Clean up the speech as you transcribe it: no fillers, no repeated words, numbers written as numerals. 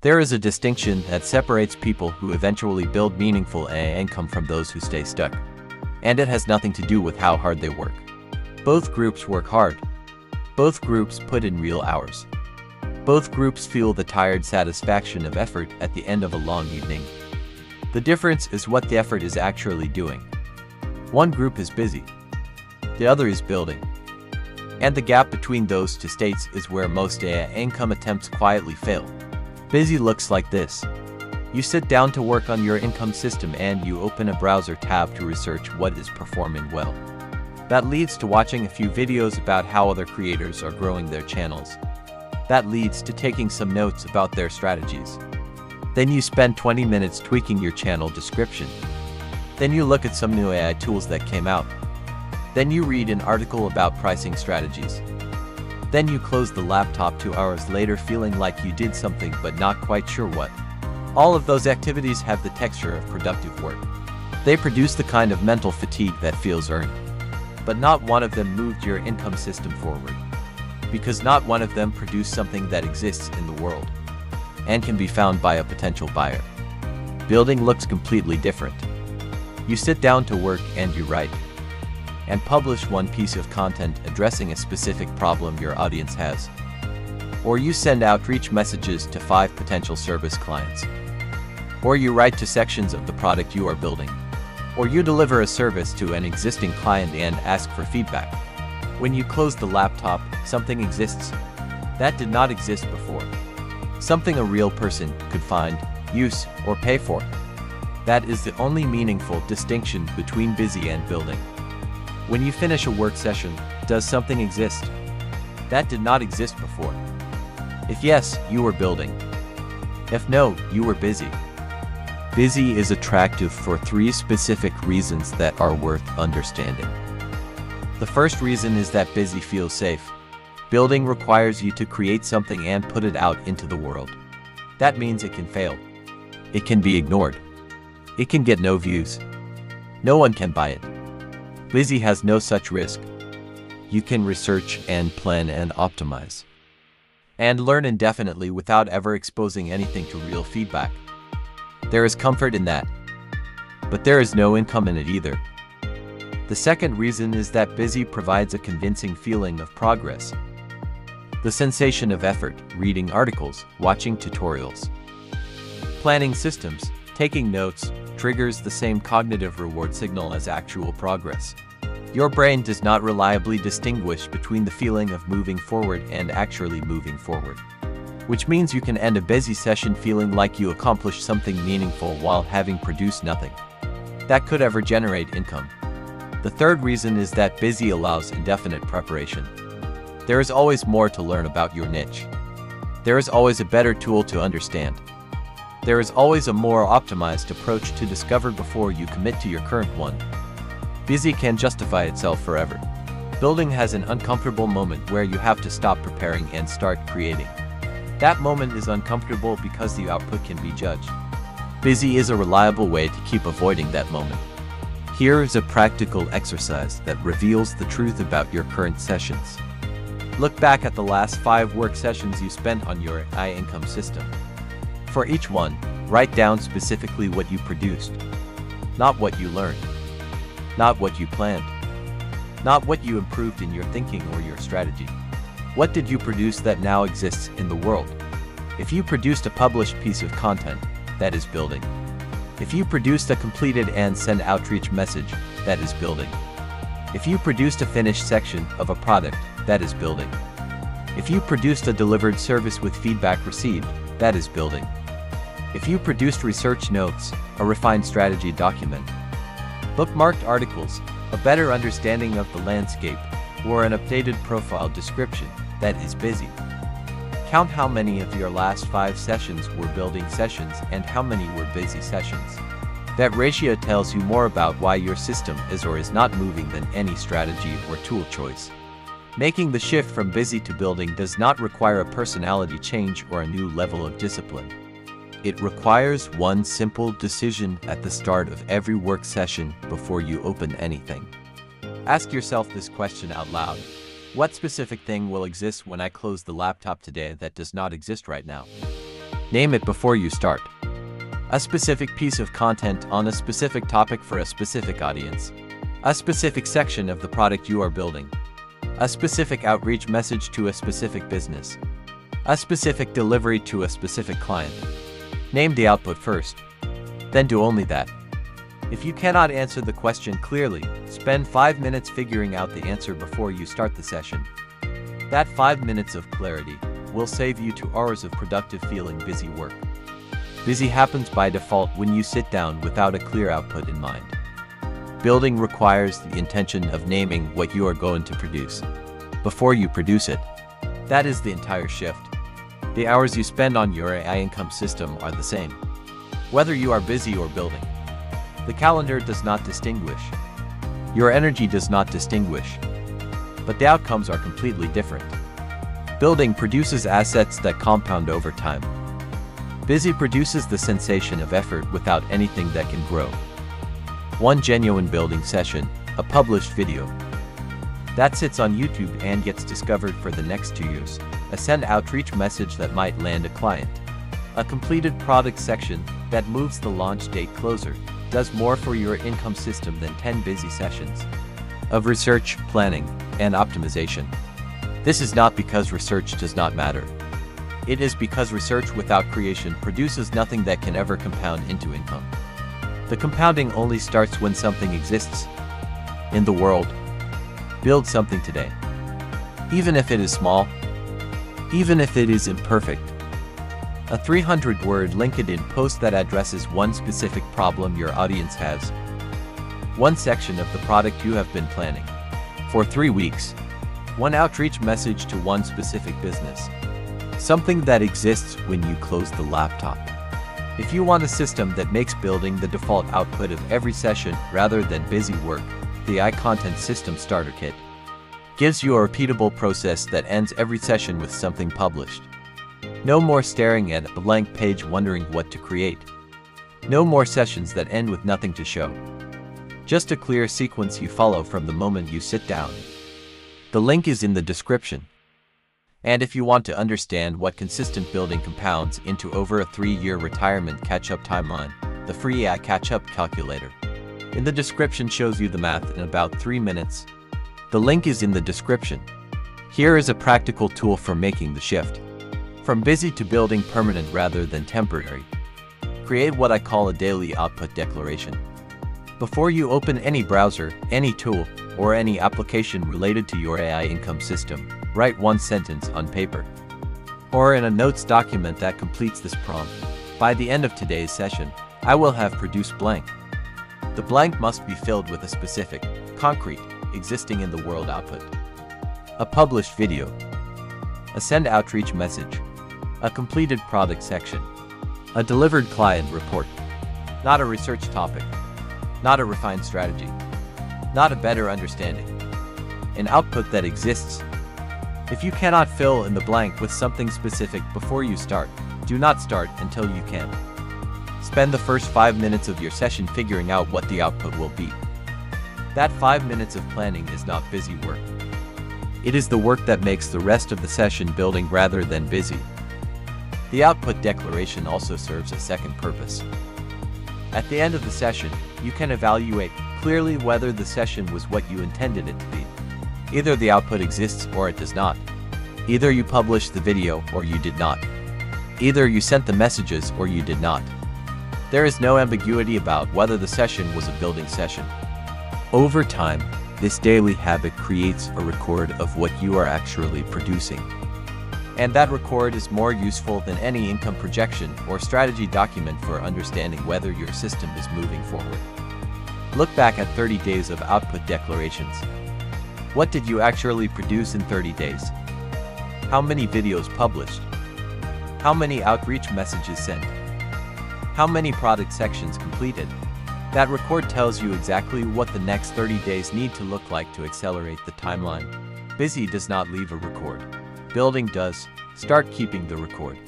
There is a distinction that separates people who eventually build meaningful income from those who stay stuck. And it has nothing to do with how hard they work. Both groups work hard. Both groups put in real hours. Both groups feel the tired satisfaction of effort at the end of a long evening. The difference is what the effort is actually doing. One group is busy. The other is building. And the gap between those two states is where most income attempts quietly fail. Busy looks like this. You sit down to work on your income system and you open a browser tab to research what is performing well. That leads to watching a few videos about how other creators are growing their channels. That leads to taking some notes about their strategies. Then you spend 20 minutes tweaking your channel description. Then you look at some new AI tools that came out. Then you read an article about pricing strategies. Then you close the laptop 2 hours later feeling like you did something but not quite sure what. All of those activities have the texture of productive work. They produce the kind of mental fatigue that feels earned. But not one of them moved your income system forward. Because not one of them produced something that exists in the world and can be found by a potential buyer. Building looks completely different. You sit down to work and you write and publish one piece of content addressing a specific problem your audience has. Or you send outreach messages to 5 potential service clients. Or you write to sections of the product you are building. Or you deliver a service to an existing client and ask for feedback. When you close the laptop, something exists that did not exist before. Something a real person could find, use, or pay for. That is the only meaningful distinction between busy and building. When you finish a work session, does something exist that did not exist before? If yes, you were building. If no, you were busy. Busy is attractive for 3 specific reasons that are worth understanding. The first reason is that busy feels safe. Building requires you to create something and put it out into the world. That means it can fail. It can be ignored. It can get no views. No one can buy it. Busy has no such risk. You can research and plan and optimize. And learn indefinitely without ever exposing anything to real feedback. There is comfort in that. But there is no income in it either. The second reason is that busy provides a convincing feeling of progress. The sensation of effort, reading articles, watching tutorials, planning systems, taking notes, triggers the same cognitive reward signal as actual progress. Your brain does not reliably distinguish between the feeling of moving forward and actually moving forward. Which means you can end a busy session feeling like you accomplished something meaningful while having produced nothing that could ever generate income. The third reason is that busy allows indefinite preparation. There is always more to learn about your niche. There is always a better tool to understand. There is always a more optimized approach to discover before you commit to your current one. Busy can justify itself forever. Building has an uncomfortable moment where you have to stop preparing and start creating. That moment is uncomfortable because the output can be judged. Busy is a reliable way to keep avoiding that moment. Here is a practical exercise that reveals the truth about your current sessions. Look back at the last 5 work sessions you spent on your income system. For each one, write down specifically what you produced. Not what you learned. Not what you planned. Not what you improved in your thinking or your strategy. What did you produce that now exists in the world? If you produced a published piece of content, that is building. If you produced a completed and sent outreach message, that is building. If you produced a finished section of a product, that is building. If you produced a delivered service with feedback received, that is building. If you produced research notes, a refined strategy document, bookmarked articles, a better understanding of the landscape, or an updated profile description, that is busy. Count how many of your last 5 sessions were building sessions and how many were busy sessions. That ratio tells you more about why your system is or is not moving than any strategy or tool choice. Making the shift from busy to building does not require a personality change or a new level of discipline. It requires one simple decision at the start of every work session before you open anything. Ask yourself this question out loud. What specific thing will exist when I close the laptop today that does not exist right now? Name it before you start. A specific piece of content on a specific topic for a specific audience. A specific section of the product you are building. A specific outreach message to a specific business. A specific delivery to a specific client. Name the output first. Then do only that. If you cannot answer the question clearly, spend 5 minutes figuring out the answer before you start the session. That 5 minutes of clarity will save you 2 hours of productive feeling busy work. Busy happens by default when you sit down without a clear output in mind. Building requires the intention of naming what you are going to produce before you produce it. That is the entire shift. The hours you spend on your AI income system are the same, whether you are busy or building. The calendar does not distinguish. Your energy does not distinguish. But the outcomes are completely different. Building produces assets that compound over time. Busy produces the sensation of effort without anything that can grow. One genuine building session, a published video, that sits on YouTube and gets discovered for the next 2 years. A send outreach message that might land a client. A completed product section that moves the launch date closer, does more for your income system than 10 busy sessions of research, planning, and optimization. This is not because research does not matter. It is because research without creation produces nothing that can ever compound into income. The compounding only starts when something exists in the world. Build something today. Even if it is small, even if it is imperfect. A 300-word LinkedIn post that addresses one specific problem your audience has. One section of the product you have been planning for 3 weeks. One outreach message to one specific business. Something that exists when you close the laptop. If you want a system that makes building the default output of every session rather than busy work, the AI Content System Starter Kit gives you a repeatable process that ends every session with something published. No more staring at a blank page wondering what to create. No more sessions that end with nothing to show. Just a clear sequence you follow from the moment you sit down. The link is in the description. And if you want to understand what consistent building compounds into over a 3-year retirement catch-up timeline, the free AI Catch-Up Calculator in the description shows you the math in about 3 minutes. The link is in the description. Here is a practical tool for making the shift from busy to building permanent rather than temporary. Create what I call a daily output declaration. Before you open any browser, any tool, or any application related to your AI income system, write one sentence on paper or in a notes document that completes this prompt. By the end of today's session, I will have produced blank. The blank must be filled with a specific, concrete, existing in the world output. A published video. A send outreach message. A completed product section. A delivered client report. Not a research topic. Not a refined strategy. Not a better understanding. An output that exists. If you cannot fill in the blank with something specific before you start, do not start until you can. Spend the first 5 minutes of your session figuring out what the output will be. That 5 minutes of planning is not busy work. It is the work that makes the rest of the session building rather than busy. The output declaration also serves a second purpose. At the end of the session, you can evaluate clearly whether the session was what you intended it to be. Either the output exists or it does not. Either you published the video or you did not. Either you sent the messages or you did not. There is no ambiguity about whether the session was a building session. Over time, this daily habit creates a record of what you are actually producing. And that record is more useful than any income projection or strategy document for understanding whether your system is moving forward. Look back at 30 days of output declarations. What did you actually produce in 30 days? How many videos published? How many outreach messages sent? How many product sections completed? That record tells you exactly what the next 30 days need to look like to accelerate the timeline. Busy does not leave a record. Building does. Start keeping the record.